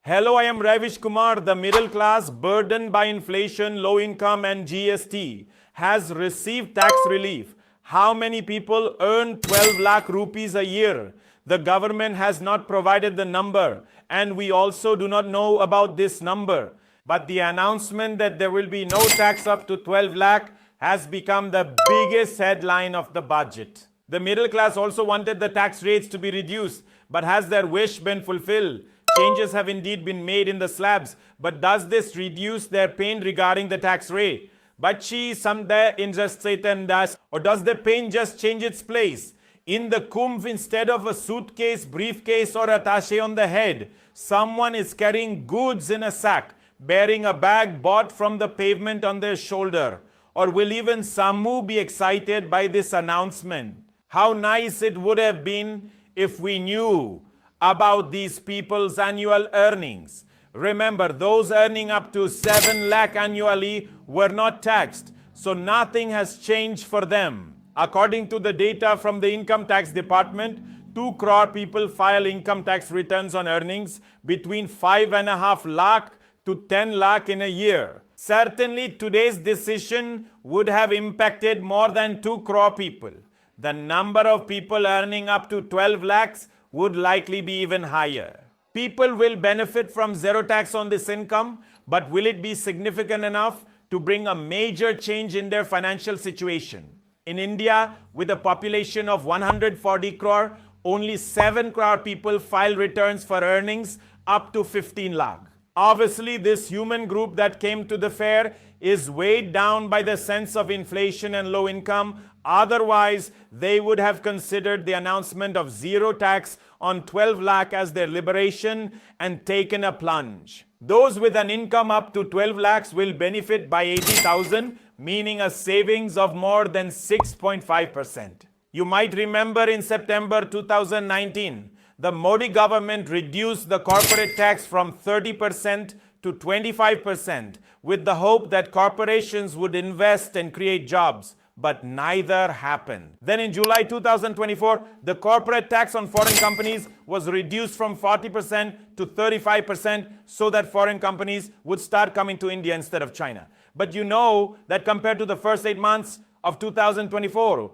Hello, I am Ravish Kumar. The middle class, burdened by inflation, low income, and GST, has received tax relief. How many people earn 12 lakh rupees a year? The government has not provided the number, and we also do not know about this number. But the announcement that there will be no tax up to 12 lakh has become the biggest headline of the budget. The middle class also wanted the tax rates to be reduced, but has their wish been fulfilled? Changes have indeed been made in the slabs, but does this reduce their pain regarding the tax rate? Bachchi samday injustice das, or does the pain just change its place? In the Kumbh, instead of a suitcase, briefcase, or attaché on the head, someone is carrying goods in a sack, bearing a bag bought from the pavement on their shoulder. Or will even Sammu be excited by this announcement? How nice it would have been if we knew about these people's annual earnings. Remember, those earning up to 7 lakh annually were not taxed, so nothing has changed for them. According to the data from the Income Tax Department, 2 crore people file income tax returns on earnings between 5.5 lakh to 10 lakh in a year. Certainly, today's decision would have impacted more than 2 crore people. The number of people earning up to 12 lakhs would likely be even higher. People will benefit from zero tax on this income, but will it be significant enough to bring a major change in their financial situation? In India, with a population of 140 crore, only 7 crore people file returns for earnings up to 15 lakh. Obviously, this human group that came to the fair is weighed down by the sense of inflation and low income. Otherwise, they would have considered the announcement of zero tax on 12 lakh as their liberation and taken a plunge. Those with an income up to 12 lakhs will benefit by 80,000, meaning a savings of more than 6.5%. You might remember in September 2019, the Modi government reduced the corporate tax from 30% to 25% with the hope that corporations would invest and create jobs. But neither happened. Then in July 2024, the corporate tax on foreign companies was reduced from 40% to 35% so that foreign companies would start coming to India instead of China. But you know that compared to the first 8 months of 2024,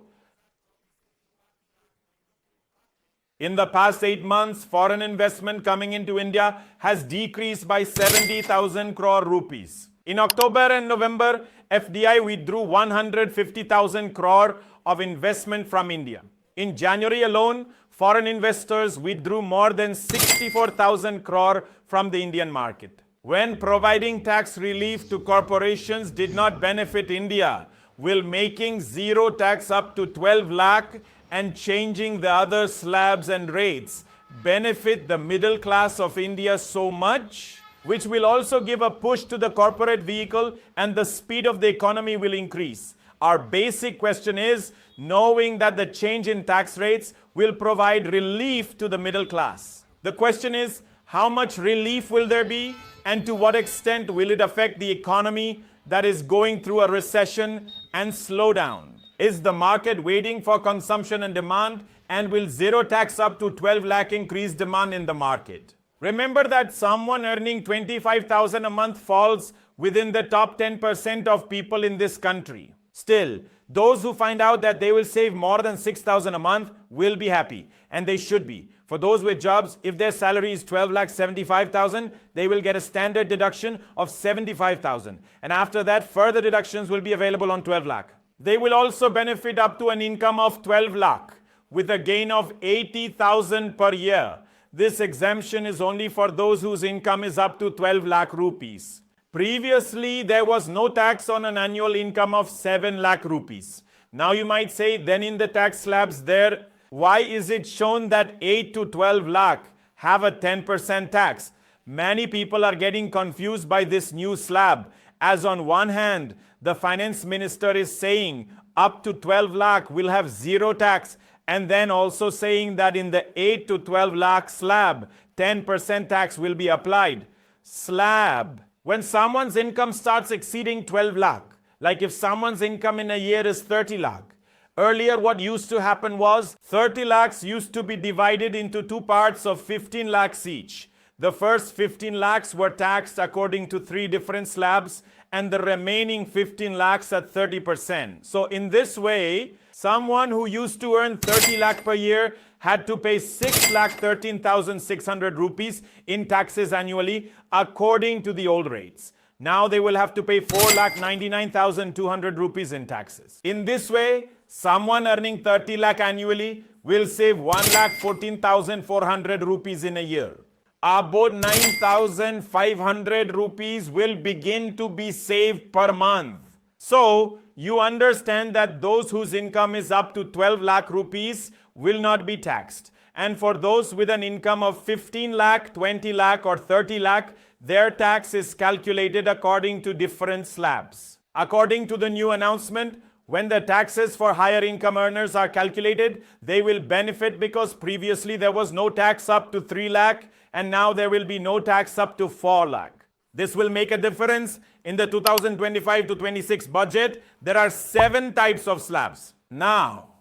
in the past 8 months, foreign investment coming into India has decreased by 70,000 crore rupees. In October and November, FDI withdrew 150,000 crore of investment from India. In January alone, foreign investors withdrew more than 64,000 crore from the Indian market. When providing tax relief to corporations did not benefit India, will making zero tax up to 12 lakh and changing the other slabs and rates benefit the middle class of India so much? Which will also give a push to the corporate vehicle and the speed of the economy will increase. Our basic question is, knowing that the change in tax rates will provide relief to the middle class. The question is, how much relief will there be and to what extent will it affect the economy that is going through a recession and slowdown? Is the market waiting for consumption and demand, and will zero tax up to 12 lakh increase demand in the market? Remember that someone earning 25,000 a month falls within the top 10% of people in this country. Still, those who find out that they will save more than 6,000 a month will be happy, and they should be. For those with jobs, if their salary is 12 lakh 75,000, they will get a standard deduction of 75,000. And after that, further deductions will be available on 12 lakh. They will also benefit up to an income of 12 lakh with a gain of 80,000 per year. This exemption is only for those whose income is up to 12 lakh rupees. Previously, there was no tax on an annual income of 7 lakh rupees. Now you might say, then in the tax slabs there, why is it shown that 8 to 12 lakh have a 10% tax? Many people are getting confused by this new slab, as on one hand, the finance minister is saying up to 12 lakh will have zero tax, and then also saying that in the 8 to 12 lakh slab, 10% tax will be applied. Slab. When someone's income starts exceeding 12 lakh, like if someone's income in a year is 30 lakh, earlier what used to happen was 30 lakhs used to be divided into 2 parts of 15 lakhs each. The first 15 lakhs were taxed according to 3 different slabs and the remaining 15 lakhs at 30%. So in this way, someone who used to earn 30 lakh per year had to pay 6,13,600 rupees in taxes annually according to the old rates. Now they will have to pay 4,99,200 rupees in taxes. In this way, someone earning 30 lakh annually will save 1,14,400 rupees in a year. About 9,500 rupees will begin to be saved per month. So, you understand that those whose income is up to 12 lakh rupees will not be taxed. And for those with an income of 15 lakh, 20 lakh or 30 lakh, their tax is calculated according to different slabs. According to the new announcement, when the taxes for higher income earners are calculated, they will benefit because previously there was no tax up to 3 lakh and now there will be no tax up to 4 lakh. This will make a difference in the 2025 to 26 budget. There are 7 types of slabs. Now,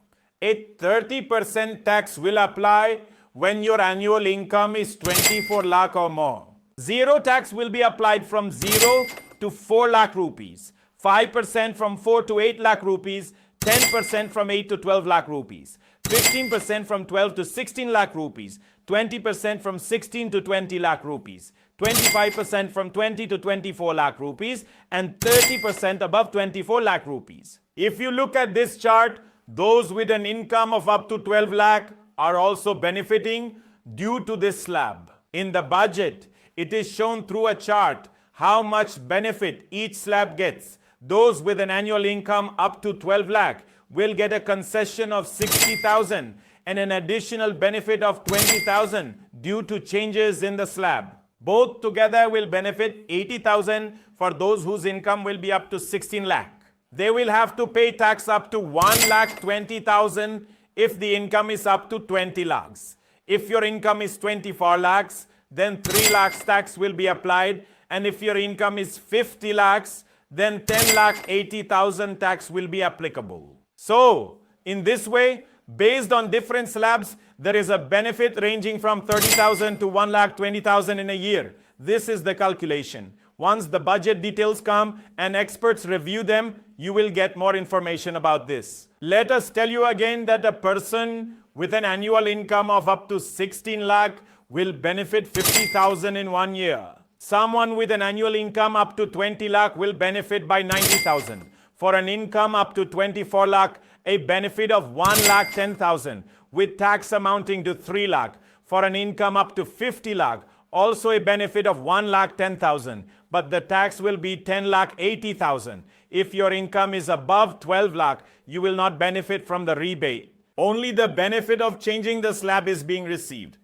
a 30% tax will apply when your annual income is 24 lakh or more. Zero tax will be applied from 0 to 4 lakh rupees, 5% from 4 to 8 lakh rupees, 10% from 8 to 12 lakh rupees, 15% from 12 to 16 lakh rupees, 20% from 16 to 20 lakh rupees, 25% from 20 to 24 lakh rupees, and 30% above 24 lakh rupees. If you look at this chart, those with an income of up to 12 lakh are also benefiting due to this slab. In the budget, it is shown through a chart how much benefit each slab gets. Those with an annual income up to 12 lakh will get a concession of 60,000 and an additional benefit of 20,000 due to changes in the slab. Both together will benefit 80,000 for those whose income will be up to 16 lakh. They will have to pay tax up to 1,20,000 if the income is up to 20 lakhs. If your income is 24 lakhs, then 3 lakhs tax will be applied, and if your income is 50 lakhs, then 10,80,000 tax will be applicable. So, in this way, based on different slabs, there is a benefit ranging from 30,000 to 1,20,000 in a year. This is the calculation. Once the budget details come and experts review them, you will get more information about this. Let us tell you again that a person with an annual income of up to 16 lakh will benefit 50,000 in 1 year. Someone with an annual income up to 20 lakh will benefit by 90,000. For an income up to 24 lakh, a benefit of 1,10,000 with tax amounting to 3 lakh. For an income up to 50 lakh, also a benefit of 1,10,000, but the tax will be 10,80,000. If your income is above 12 lakh, you will not benefit from the rebate. Only the benefit of changing the slab is being received.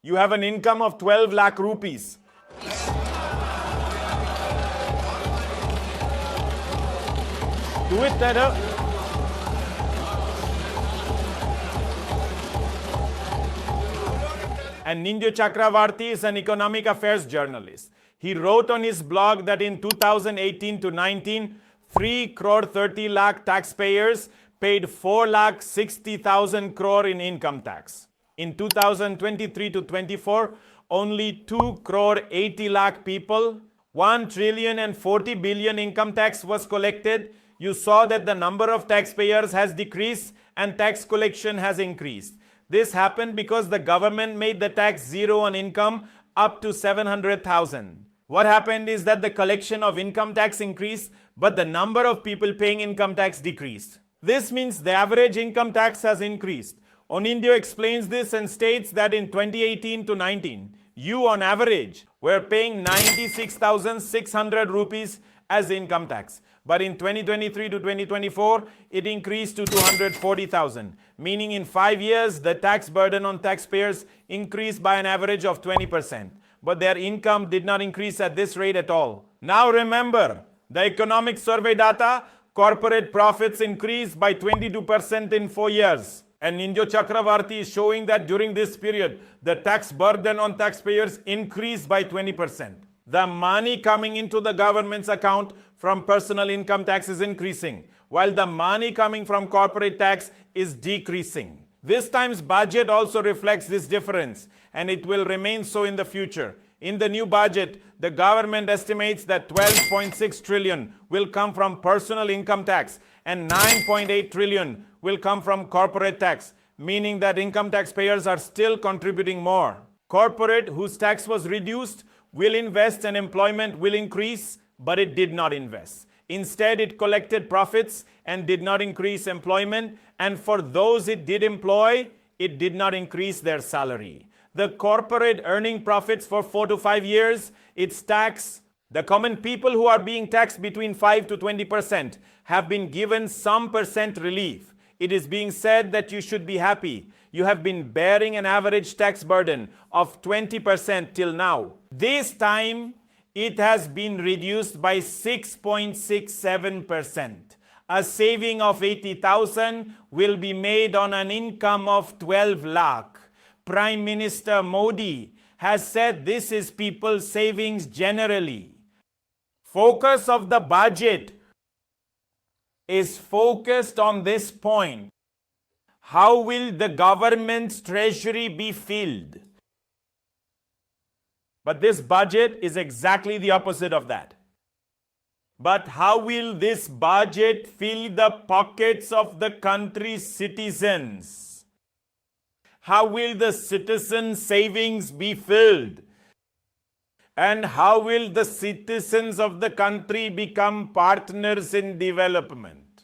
You have an income of 12 lakh rupees. Do it, Tada. And Ninja Chakravarti is an economic affairs journalist. He wrote on his blog that in 2018 to 19, 3 crore 30 lakh taxpayers paid 4 lakh 60,000 crore in income tax. In 2023 to 24, only 2 crore 80 lakh people, 1 trillion and 40 billion income tax was collected. You saw that the number of taxpayers has decreased and tax collection has increased. This happened because the government made the tax zero on income up to 700,000. What happened is that the collection of income tax increased, but the number of people paying income tax decreased. This means the average income tax has increased. Onindio explains this and states that in 2018 to 19, you on average were paying 96,600 rupees as income tax. But in 2023 to 2024, it increased to 240,000, meaning in 5 years, the tax burden on taxpayers increased by an average of 20%. But their income did not increase at this rate at all. Now remember, the economic survey data, corporate profits increased by 22% in 4 years. And Ninja Chakravarti is showing that during this period, the tax burden on taxpayers increased by 20%. The money coming into the government's account from personal income tax is increasing, while the money coming from corporate tax is decreasing. This time's budget also reflects this difference, and it will remain so in the future. In the new budget, the government estimates that 12.6 trillion will come from personal income tax and 9.8 trillion will come from corporate tax, meaning that income taxpayers are still contributing more. Corporate, whose tax was reduced, will invest and employment will increase, but it did not invest. Instead, it collected profits and did not increase employment, and for those it did employ, it did not increase their salary. The corporate earning profits for 4 to 5 years, its tax. The common people who are being taxed between 5 to 20% have been given some percent relief. It is being said that you should be happy. You have been bearing an average tax burden of 20% till now. This time, it has been reduced by 6.67%. A saving of 80,000 will be made on an income of 12 lakh. Prime Minister Modi has said this is people's savings generally. Focus of the budget is focused on this point. How will the government's treasury be filled? But this budget is exactly the opposite of that. But how will this budget fill the pockets of the country's citizens? How will the citizens' savings be filled? And how will the citizens of the country become partners in development?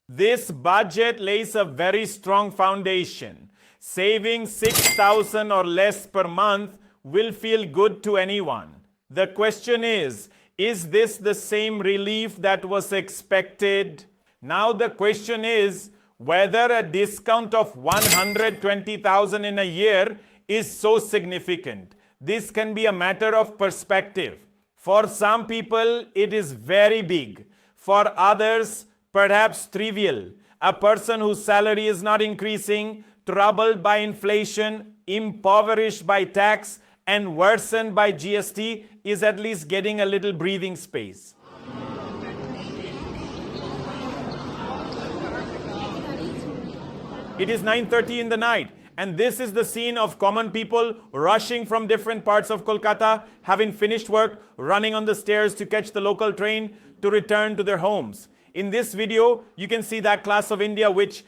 This budget lays a very strong foundation. Saving 6,000 or less per month will feel good to anyone. The question is this the same relief that was expected? Now the question is whether a discount of 120,000 in a year is so significant. This can be a matter of perspective. For some people, it is very big. For others, perhaps trivial. A person whose salary is not increasing, troubled by inflation, impoverished by tax, and worsened by GST is at least getting a little breathing space. It is 9:30 in the night, and this is the scene of common people rushing from different parts of Kolkata, having finished work, running on the stairs to catch the local train to return to their homes. In this video, you can see that class of India which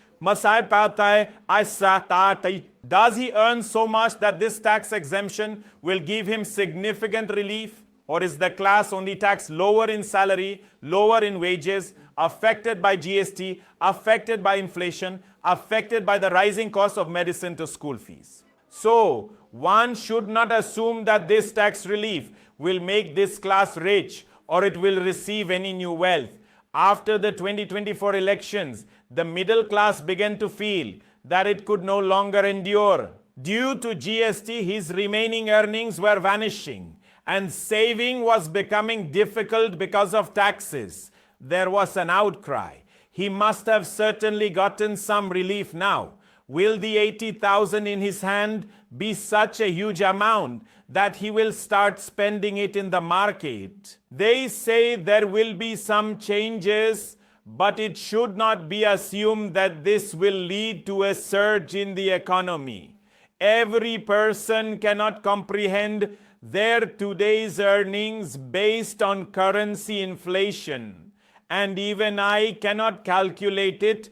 does he earn so much that this tax exemption will give him significant relief? Or is the class only taxed lower in salary, lower in wages, affected by GST, affected by inflation, affected by the rising cost of medicine to school fees? So, one should not assume that this tax relief will make this class rich or it will receive any new wealth. After the 2024 elections, the middle class began to feel that it could no longer endure. Due to GST, his remaining earnings were vanishing, and saving was becoming difficult because of taxes. There was an outcry. He must have certainly gotten some relief now. Will the 80,000 in his hand be such a huge amount that he will start spending it in the market? They say there will be some changes, but it should not be assumed that this will lead to a surge in the economy. Every person cannot comprehend their today's earnings based on currency inflation. And even I cannot calculate it.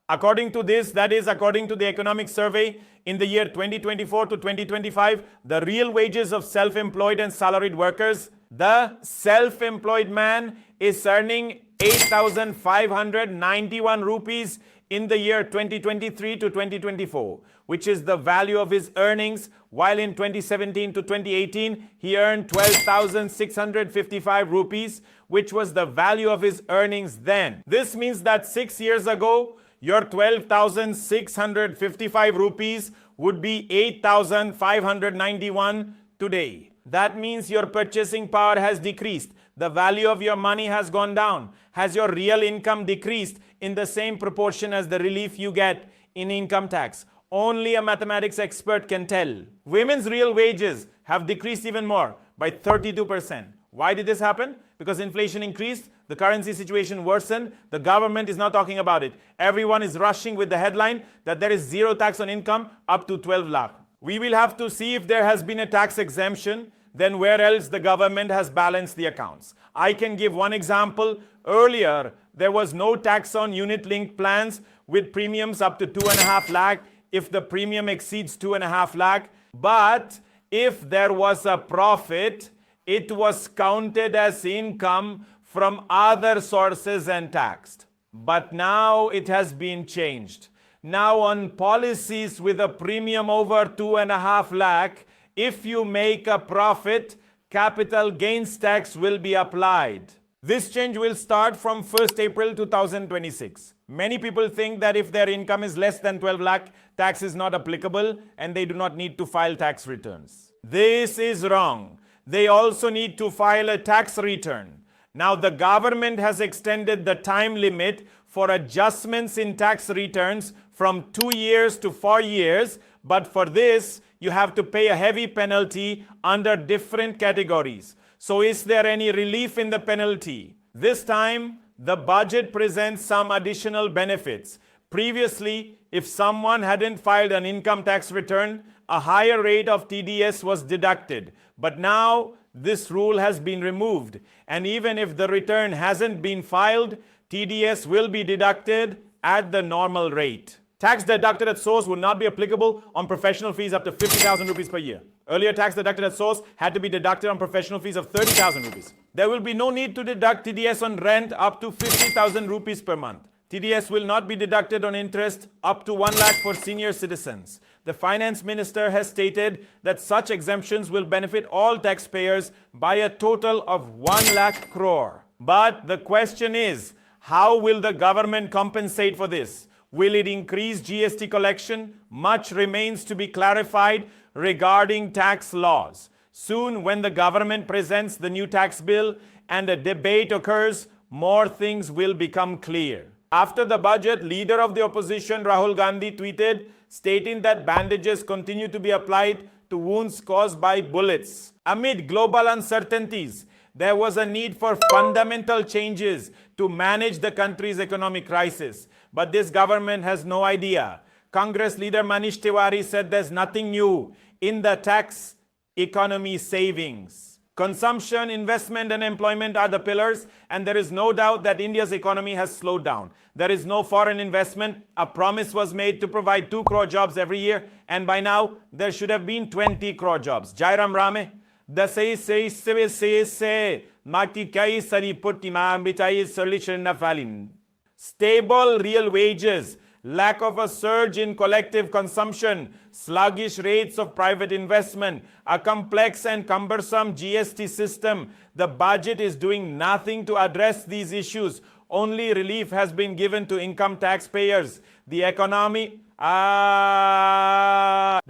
According to this, that is according to the economic survey, in the year 2024 to 2025, the real wages of self-employed and salaried workers, the self-employed man is earning 8,591 rupees in the year 2023 to 2024, which is the value of his earnings, while in 2017 to 2018, he earned 12,655 rupees, which was the value of his earnings then. This means that 6 years ago, your 12,655 rupees would be 8,591 today. That means your purchasing power has decreased. The value of your money has gone down. Has your real income decreased in the same proportion as the relief you get in income tax? Only a mathematics expert can tell. Women's real wages have decreased even more, by 32%. Why did this happen? Because inflation increased, the currency situation worsened, the government is now talking about it. Everyone is rushing with the headline that there is zero tax on income up to 12 lakh. We will have to see if there has been a tax exemption, then where else the government has balanced the accounts. I can give one example. Earlier, there was no tax on unit-linked plans with premiums up to 2.5 lakh if the premium exceeds 2.5 lakh. But if there was a profit, it was counted as income from other sources and taxed. But now it has been changed. Now on policies with a premium over 2.5 lakh, if you make a profit, capital gains tax will be applied. This change will start from 1st April 2026. Many people think that if their income is less than 12 lakh, tax is not applicable and they do not need to file tax returns. This is wrong. They also need to file a tax return. Now the government has extended the time limit for adjustments in tax returns from 2 years to 4 years, but for this, you have to pay a heavy penalty under different categories. So is there any relief in the penalty? This time, the budget presents some additional benefits. Previously, if someone hadn't filed an income tax return, a higher rate of TDS was deducted. But now, this rule has been removed. And even if the return hasn't been filed, TDS will be deducted at the normal rate. Tax deducted at source will not be applicable on professional fees up to 50,000 rupees per year. Earlier, tax deducted at source had to be deducted on professional fees of 30,000 rupees. There will be no need to deduct TDS on rent up to 50,000 rupees per month. TDS will not be deducted on interest up to 1 lakh for senior citizens. The finance minister has stated that such exemptions will benefit all taxpayers by a total of 1 lakh crore. But the question is, how will the government compensate for this? Will it increase GST collection? Much remains to be clarified regarding tax laws. Soon, when the government presents the new tax bill and a debate occurs, more things will become clear. After the budget, leader of the opposition Rahul Gandhi tweeted, stating that bandages continue to be applied to wounds caused by bullets. Amid global uncertainties, there was a need for fundamental changes to manage the country's economic crisis. But this government has no idea. Congress leader Manish Tiwari said there's nothing new in the tax economy savings. Consumption, investment and employment are the pillars, and there is no doubt that India's economy has slowed down. There is no foreign investment. A promise was made to provide 2 crore jobs every year, and by now there should have been 20 crore jobs. Jairam Rame, stable real wages, lack of a surge in collective consumption, sluggish rates of private investment, a complex and cumbersome GST system. The budget is doing nothing to address these issues. Only relief has been given to income taxpayers. The economy... The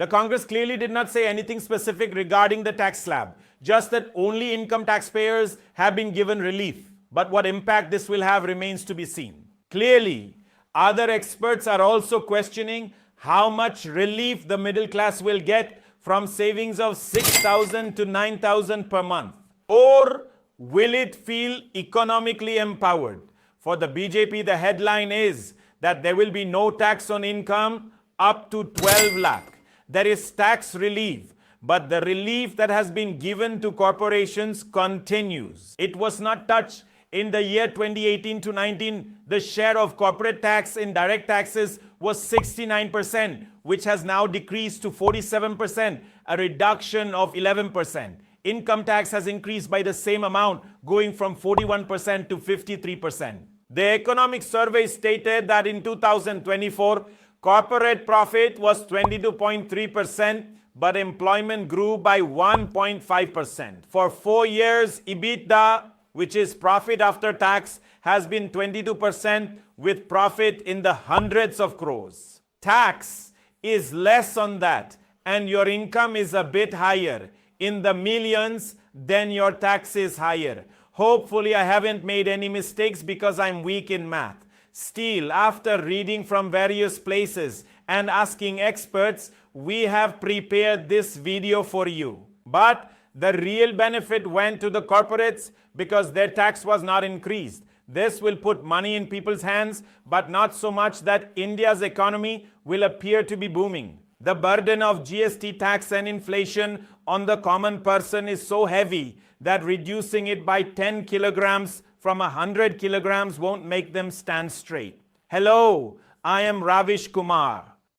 Congress clearly did not say anything specific regarding the tax slab, just that only income taxpayers have been given relief. But what impact this will have remains to be seen. Clearly, other experts are also questioning how much relief the middle class will get from savings of 6,000 to 9,000 per month. Or will it feel economically empowered? For the BJP, the headline is that there will be no tax on income up to 12 lakh. There is tax relief, but the relief that has been given to corporations continues. It was not touched. In the year 2018 to 19, the share of corporate tax in direct taxes was 69%, which has now decreased to 47%, a reduction of 11%. Income tax has increased by the same amount, going from 41% to 53%. The economic survey stated that in 2024, corporate profit was 22.3%, but employment grew by 1.5%. For 4 years, EBITDA, which is profit after tax, has been 22% with profit in the hundreds of crores. Tax is less on that, and your income is a bit higher, in the millions, then your tax is higher. Hopefully, I haven't made any mistakes because I'm weak in math. Still, after reading from various places and asking experts, we have prepared this video for you. But the real benefit went to the corporates because their tax was not increased. This will put money in people's hands, but not so much that India's economy will appear to be booming. The burden of GST tax and inflation on the common person is so heavy that reducing it by 10 kilograms from 100 kilograms won't make them stand straight. Hello, I am Ravish Kumar.